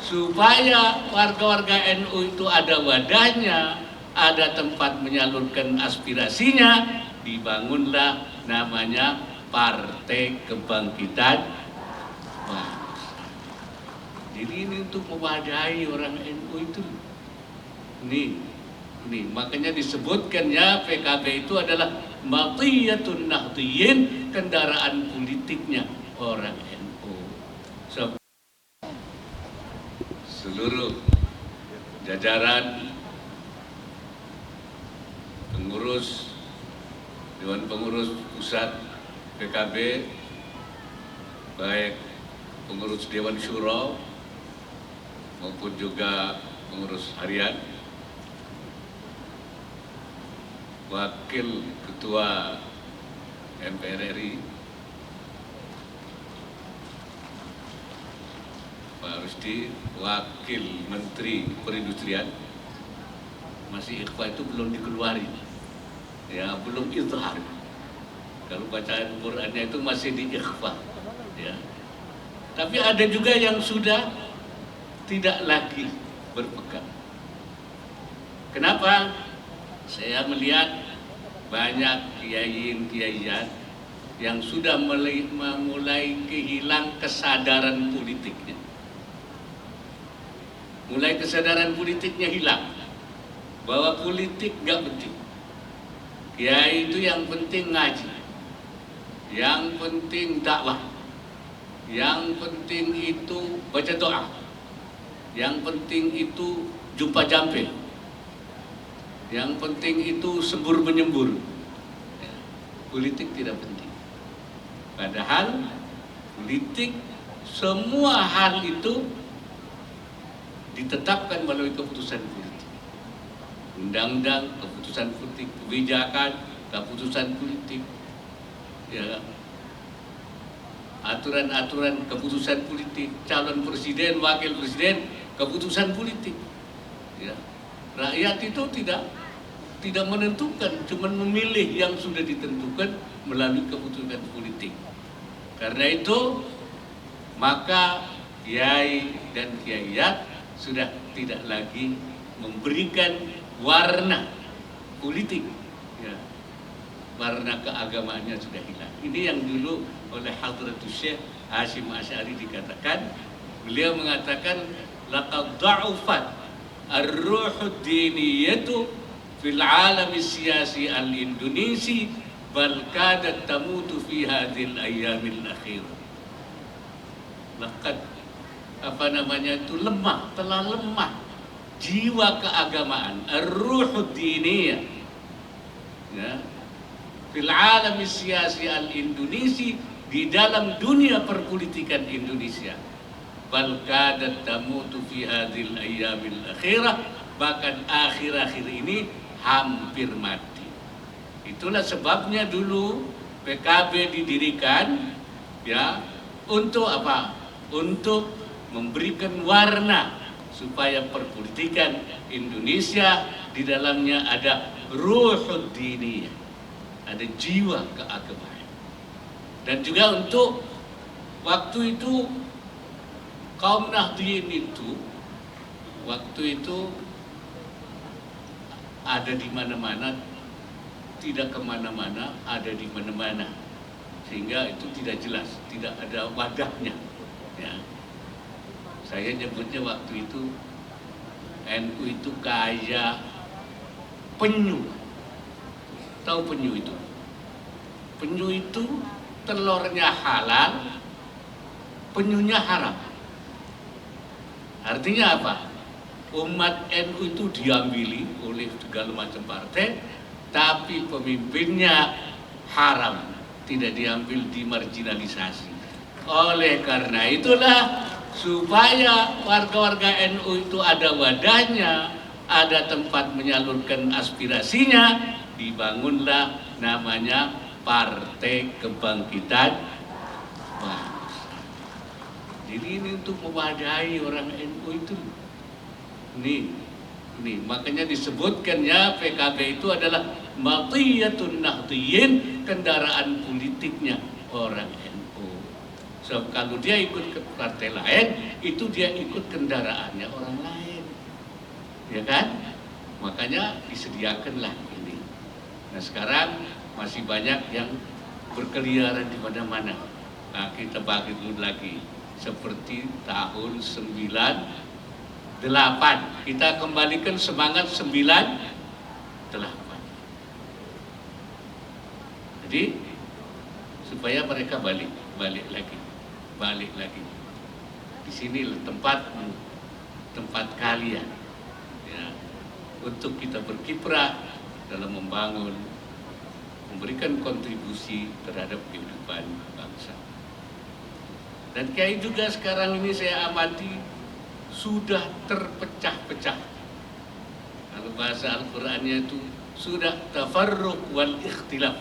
supaya warga-warga NU itu ada wadahnya, ada tempat menyalurkan aspirasinya, dibangunlah namanya Partai Kebangkitan Bangsa. Jadi ini untuk mewadahi orang NU itu. Nih, makanya disebutkan ya PKB itu adalah matiyatun nahdiyin, kendaraan politiknya orang NU. Seluruh jajaran pengurus Dewan Pengurus Pusat PKB, baik pengurus Dewan Syuro maupun juga pengurus harian, Wakil Ketua MPR RI Pak Rusdi, Wakil Menteri Perindustrian, masih ikhfa itu belum dikeluarin, ya belum izhar. Kalau bacaan Qurannya itu masih di ikhfa, ya. Tapi ada juga yang sudah tidak lagi berpegang. Kenapa? Saya melihat banyak kiai-kiaian yang sudah mulai kehilang kesadaran politiknya. Mulai kesadaran politiknya hilang, bahwa politik gak penting. Kiai itu yang penting ngaji, yang penting dakwah, yang penting itu baca doa, yang penting itu jumpa jampe, yang penting itu sembur menyembur. Politik tidak penting. Padahal politik, semua hal itu ditetapkan melalui keputusan politik. Undang-undang, keputusan politik, kebijakan, keputusan politik, ya, aturan-aturan, keputusan politik, calon presiden, wakil presiden, keputusan politik. Ya. Rakyat itu tidak menentukan, cuma memilih yang sudah ditentukan melalui keputusan politik. Karena itu, maka kiai dan kiaiat sudah tidak lagi memberikan warna politik, ya. Warna keagamaannya sudah hilang. Ini yang dulu oleh Hadratus Syekh Hashim Asy'ari dikatakan, beliau mengatakan laqad dha'ufat ar-ruhud diniyatu fil alami siyasi al-indonesi bal kadat tamutu fi hadhil ayyamil akhirah. Laqad itu lemah, telah lemah jiwa keagamaan, ar-ruhud diniyah, ya, fil alami siyasi al-indonesi, di dalam dunia perpolitikan Indonesia. Bal kadat tamutu fi hadhil ayyamil akhirah, bahkan akhir-akhir ini hampir mati. Itulah sebabnya dulu PKB didirikan, ya, untuk apa? Untuk memberikan warna supaya perpolitikan Indonesia di dalamnya ada ruhud diniyah, ada jiwa keagamaan. Dan juga untuk waktu itu kaum Nahdliyin itu waktu itu ada di mana-mana, tidak kemana-mana, ada di mana-mana, sehingga itu tidak jelas, tidak ada wadahnya, ya. Saya nyebutnya waktu itu NU itu kayak penyu. Tahu penyu itu? Penyu itu telurnya halal, penyunya haram. Artinya apa? Umat NU itu diambili oleh segala macam partai, tapi pemimpinnya haram, tidak diambil, dimarginalisasi. Oleh karena itulah, supaya warga-warga NU itu ada wadahnya, ada tempat menyalurkan aspirasinya, dibangunlah namanya Partai Kebangkitan Bangsa. Jadi ini untuk mewadahi orang NU itu. Nih, makanya disebutkan ya PKB itu adalah matiyatun nahdiyin, kendaraan politiknya orang NU. Sebab kalau dia ikut ke partai lain, itu dia ikut kendaraannya orang lain, ya kan? Makanya disediakanlah ini. Nah sekarang masih banyak yang berkeliaran di mana-mana. Nah kita bagi dulu lagi, seperti tahun 98, kita kembalikan semangat 98. Jadi supaya mereka balik lagi. Di sini tempat kalian, ya, untuk kita berkiprah dalam memberikan kontribusi terhadap kehidupan bangsa. Dan kiai juga sekarang ini saya amati sudah terpecah-pecah. Kalau bahasa Al-Qur'annya itu sudah tafarruq wal ikhtilaf.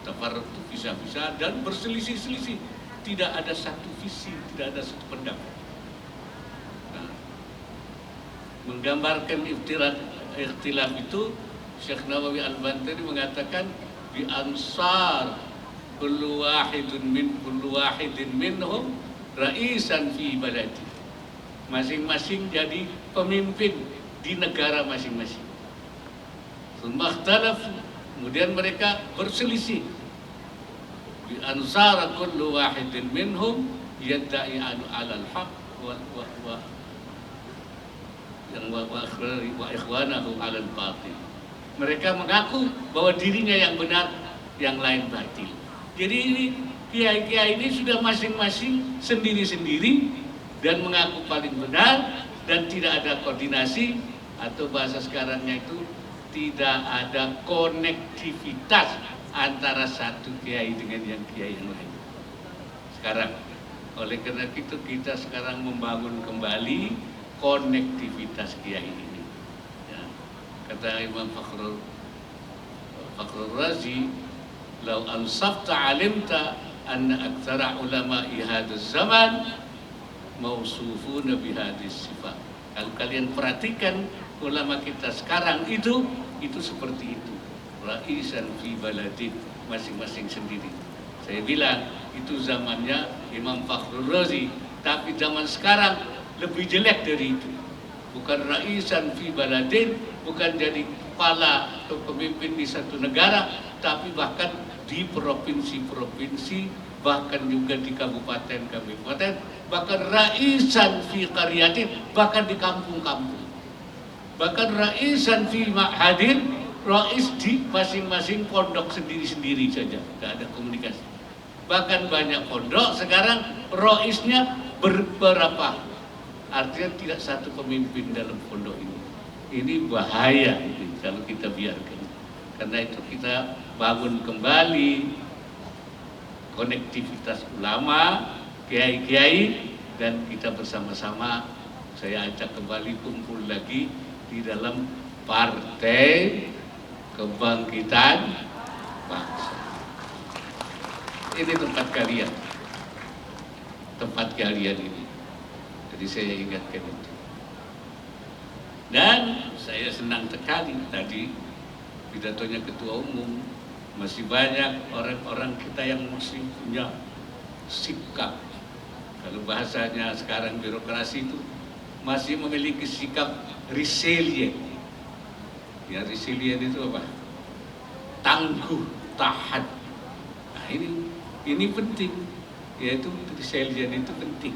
Tafarruq itu bisa-bisa dan berselisih-selisih. Tidak ada satu visi, tidak ada satu pendapat. Nah, menggambarkan ikhtilaf itu, Syekh Nawawi Al-Bantari mengatakan bi ansar kullu wahidin minhum ra'isan fi baladi. Masing-masing jadi pemimpin di negara masing-masing. Kemudian mereka berselisih. Bi ansar kullu wahidin minhum yadda'i alal haq wa ikhwanahu alal batil. Mereka mengaku bahwa dirinya yang benar, yang lain batil. Jadi ini kiai-kiai ini sudah masing-masing sendiri-sendiri dan mengaku paling benar dan tidak ada koordinasi, atau bahasa sekarangnya itu tidak ada konektivitas antara satu kiai dengan yang kiai yang lain. Sekarang, oleh karena itu kita sekarang membangun kembali konektivitas kiai ini. Ya. Kata Imam Fakhrul Razi, "Lau ansafta alimta anna aktsara ulama'i hadzal zaman mausufuna bihadis sifat." Kalau kalian perhatikan ulama kita sekarang itu seperti itu. Ra'isan fi baladin, masing-masing sendiri. Saya bilang itu zamannya Imam Fakhrul Razi, tapi zaman sekarang lebih jelek dari itu. Bukan ra'isan fi baladin, bukan jadi kepala atau pemimpin di satu negara, tapi bahkan di provinsi-provinsi, bahkan juga di kabupaten-kabupaten, bahkan ra'isan fi qaryatin, bahkan di kampung-kampung. Bahkan ra'isan fi ma'hadin, rais di masing-masing pondok sendiri-sendiri saja, tidak ada komunikasi. Bahkan banyak pondok sekarang raisnya beberapa, artinya tidak satu pemimpin dalam pondok ini. Ini bahaya ini kalau kita biarkan. Karena itu kita bangun kembali konektivitas ulama, kiai-kiai, dan kita bersama-sama, saya ajak kembali kumpul lagi di dalam Partai Kebangkitan Bangsa. Ini tempat kalian ini. Jadi saya ingatkan itu. Dan saya senang sekali tadi pidatonya Ketua Umum, masih banyak orang-orang kita yang masih punya sikap. Kalau bahasanya sekarang birokrasi itu masih memiliki sikap resilient. Ya, resilient itu apa? Tangguh, tahan. Nah, ini penting. Yaitu resilient itu penting.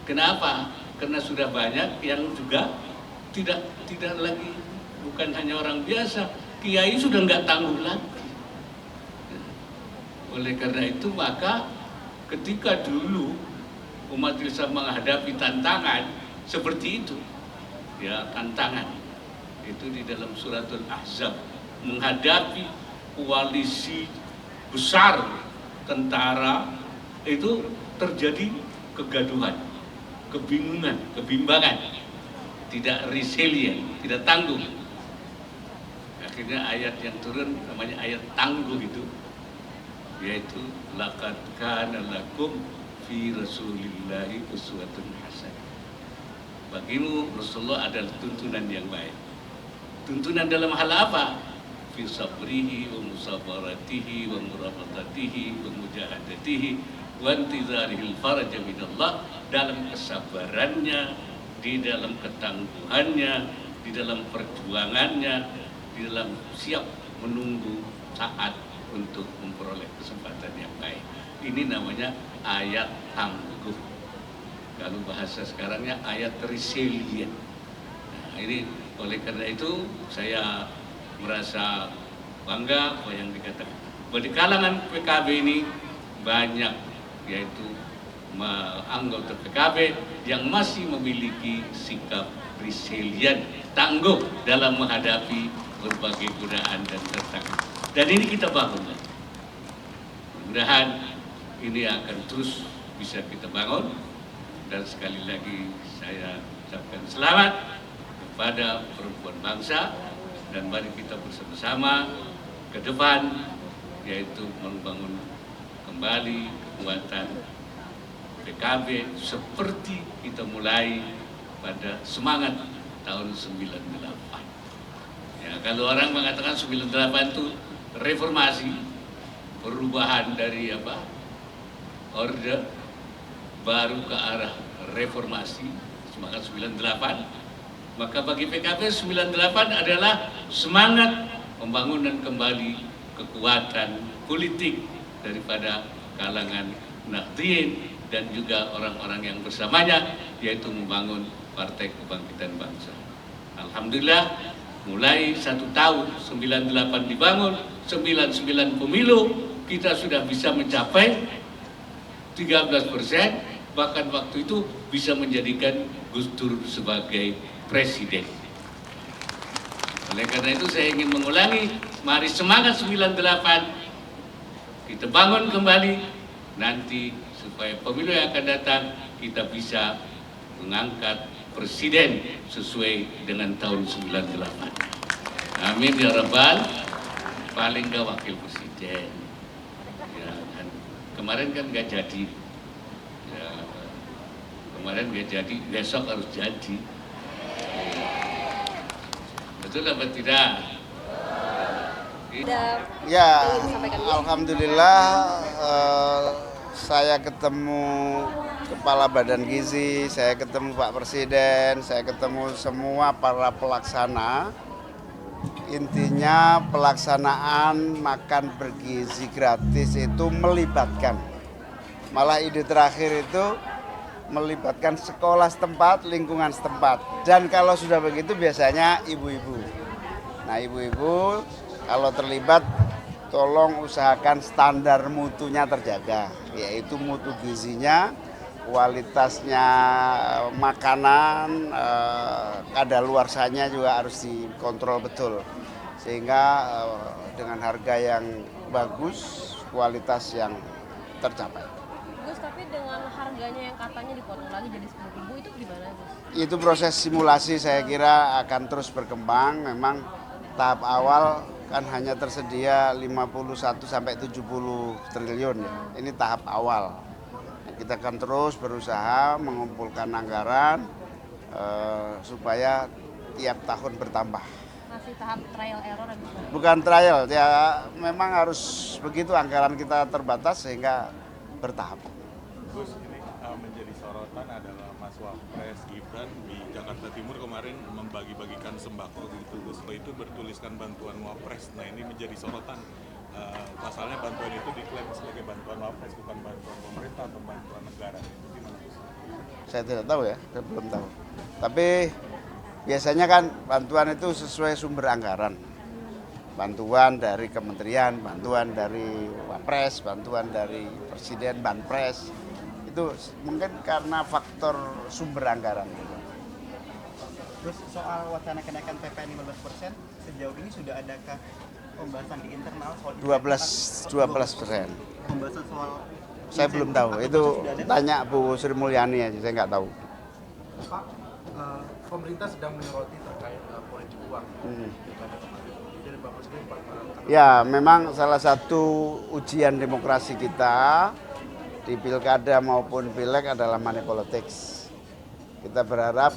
Kenapa? Karena sudah banyak yang juga tidak lagi, bukan hanya orang biasa, kiai sudah nggak tangguh lagi. Oleh karena itu maka ketika dulu umat Islam menghadapi tantangan seperti itu, ya tantangan itu di dalam suratul Ahzab, menghadapi koalisi besar tentara, itu terjadi kegaduhan, kebingungan, kebimbangan, tidak resilient, tidak tangguh. Akhirnya ayat yang turun namanya ayat tangguh itu, yaitu laqad kana lakum fi rasulillahi uswatun hasanah. Bagimu Rasulullah adalah tuntunan yang baik. Tuntunan dalam hal apa? Fi sabrihi wa musabaratihi wa murafaqatihi wa mujahadatihi wa intizarihil faraj minallah, dalam kesabarannya, di dalam ketangguhannya, di dalam perjuangannya, di dalam siap menunggu saat untuk memperoleh kesempatan yang baik. Ini namanya ayat tangguh. Kalau bahasa sekarangnya ayat resilient. Nah, ini oleh karena itu saya merasa bangga apa yang dikatakan. Bahwa di kalangan PKB ini banyak, yaitu anggota PKB yang masih memiliki sikap resilient, tangguh dalam menghadapi berbagai godaan dan tantangan. Dan ini kita bangun. Mudah-mudahan ini akan terus bisa kita bangun. Dan sekali lagi saya ucapkan selamat kepada perempuan bangsa, dan mari kita bersama-sama ke depan, yaitu membangun kembali kekuatan PKB seperti kita mulai pada semangat tahun 98. Ya, kalau orang mengatakan 98 itu reformasi, perubahan dari orde baru ke arah reformasi, semangat 98, maka bagi PKB 98 adalah semangat pembangunan kembali kekuatan politik daripada kalangan Nahdliyin dan juga orang-orang yang bersamanya, yaitu membangun Partai Kebangkitan Bangsa. Alhamdulillah, mulai 1 tahun 98 dibangun, 99 pemilu, kita sudah bisa mencapai 13%, bahkan waktu itu bisa menjadikan Gus Dur sebagai presiden. Oleh karena itu saya ingin mengulangi, mari semangat 98, kita bangun kembali, nanti supaya pemilu yang akan datang kita bisa mengangkat presiden sesuai dengan tahun 98. Amin ya Rabbal, paling gak wakil presiden. Ya, kan. Kemarin kan gak jadi. Ya, kemarin gak jadi, besok harus jadi. Betul apa tidak? Ya, alhamdulillah saya ketemu Kepala Badan Gizi, saya ketemu Pak Presiden, saya ketemu semua para pelaksana. Intinya pelaksanaan makan bergizi gratis itu melibatkan, malah ide terakhir itu melibatkan sekolah setempat, lingkungan setempat. Dan kalau sudah begitu biasanya ibu-ibu. Nah, ibu-ibu kalau terlibat tolong usahakan standar mutunya terjaga, yaitu mutu gizinya, kualitasnya makanan, kadaluarsanya juga harus dikontrol betul. Sehingga dengan harga yang bagus, kualitas yang tercapai. Gus, tapi dengan harganya yang katanya dipotong lagi jadi 10.000 itu gimana, Gus? Itu proses simulasi saya kira akan terus berkembang. Memang tahap awal kan hanya tersedia 51 sampai 70 triliun ya. Ini tahap awal. Kita akan terus berusaha mengumpulkan anggaran supaya tiap tahun bertambah. Masih tahap trial error ya, Gus? Bukan trial, ya memang harus begitu, anggaran kita terbatas sehingga bertahap. Gus, ini menjadi sorotan adalah Mas Wapres Gibran di Jakarta Timur kemarin membagi-bagikan sembako gitu, Gus. Itu bertuliskan bantuan Wapres. Nah, ini menjadi sorotan. Pasalnya bantuan itu diklaim sebagai bantuan Wapres, bukan bantuan pemerintah atau bantuan negara. Itu gimana, Gus? Saya tidak tahu ya, saya belum tahu. Tapi biasanya kan bantuan itu sesuai sumber anggaran. Bantuan dari kementerian, bantuan dari Wapres, bantuan dari Presiden, Banpres. Itu mungkin karena faktor sumber anggaran. Terus soal wacana kenaikan PPN 15%, sejauh ini sudah adakah pembahasan di internal soal 12%. Pembahasan soal Saya belum tahu, itu tanya Bu Sri Mulyani aja, saya nggak tahu. Pak, pemerintah sedang menyoroti terkait politik uang. Jadi Bapak Presiden Ya, memang salah satu ujian demokrasi kita di pilkada maupun pileg adalah money politics. Kita berharap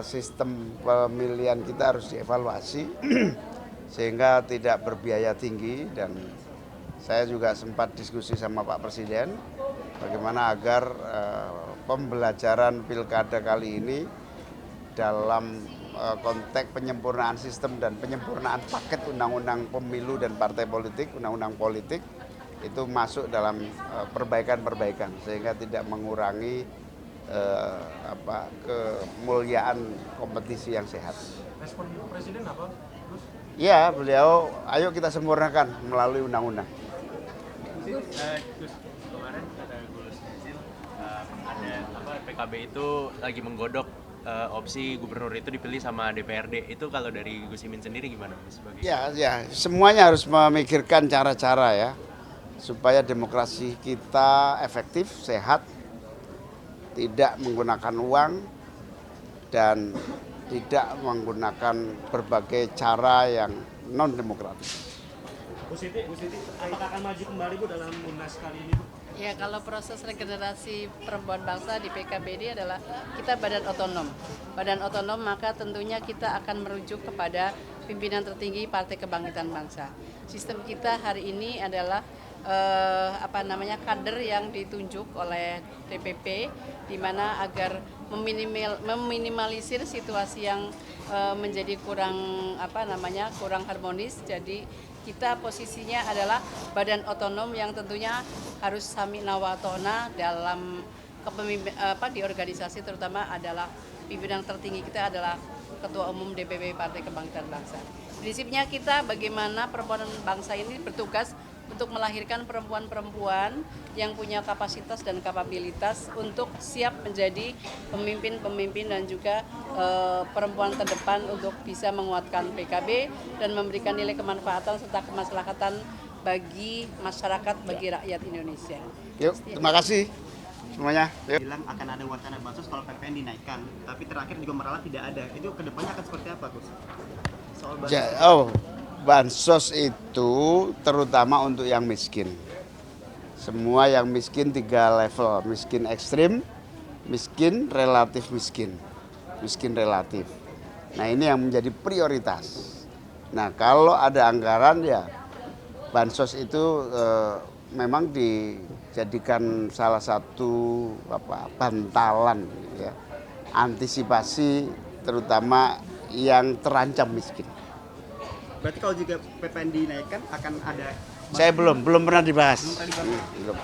sistem pemilihan kita harus dievaluasi sehingga tidak berbiaya tinggi, dan saya juga sempat diskusi sama Pak Presiden bagaimana agar pembelajaran pilkada kali ini dalam konteks penyempurnaan sistem dan penyempurnaan paket undang-undang pemilu dan partai politik, undang-undang politik itu masuk dalam perbaikan-perbaikan sehingga tidak mengurangi kemuliaan kompetisi yang sehat. Respon Presiden apa? Terus Ya, beliau ayo kita sempurnakan melalui undang-undang. Gus, kemarin kata Gus Jazil ada PKB itu lagi menggodok opsi gubernur itu dipilih sama DPRD. Itu kalau dari Gus Imin sendiri gimana Mas? Ya, semuanya harus memikirkan cara-cara ya supaya demokrasi kita efektif, sehat, tidak menggunakan uang dan tidak menggunakan berbagai cara yang non demokratis. Bu Siti, apakah akan maju kembali Bu dalam Munas kali ini Bu? Ya, kalau proses regenerasi perempuan bangsa di PKB ini adalah kita badan otonom. Badan otonom maka tentunya kita akan merujuk kepada pimpinan tertinggi Partai Kebangkitan Bangsa. Sistem kita hari ini adalah kader yang ditunjuk oleh DPP di mana agar meminimalisir situasi yang menjadi kurang harmonis. Jadi kita posisinya adalah badan otonom yang tentunya harus sami'na wa ta'na dalam di organisasi, terutama adalah pimpinan tertinggi kita adalah Ketua Umum DPP Partai Kebangkitan Bangsa. Prinsipnya kita bagaimana perempuan bangsa ini bertugas untuk melahirkan perempuan-perempuan yang punya kapasitas dan kapabilitas untuk siap menjadi pemimpin-pemimpin dan juga perempuan terdepan untuk bisa menguatkan PKB dan memberikan nilai kemanfaatan serta kemaslahatan bagi masyarakat, bagi rakyat Indonesia. Yuk, terima kasih semuanya. Yuk. Bilang akan ada wacana bansos kalau PPN dinaikkan, tapi terakhir juga meralat tidak ada. Itu kedepannya akan seperti apa, Gus? Soal bansos. Bansos itu terutama untuk yang miskin. Semua yang miskin 3 level, miskin ekstrim, miskin relatif miskin, miskin relatif. Nah ini yang menjadi prioritas. Nah kalau ada anggaran ya bansos itu memang dijadikan salah satu bantalan ya, antisipasi terutama yang terancam miskin. Berarti kalau juga PPN dinaikkan akan ada. Saya belum pernah dibahas. Belum. Belum.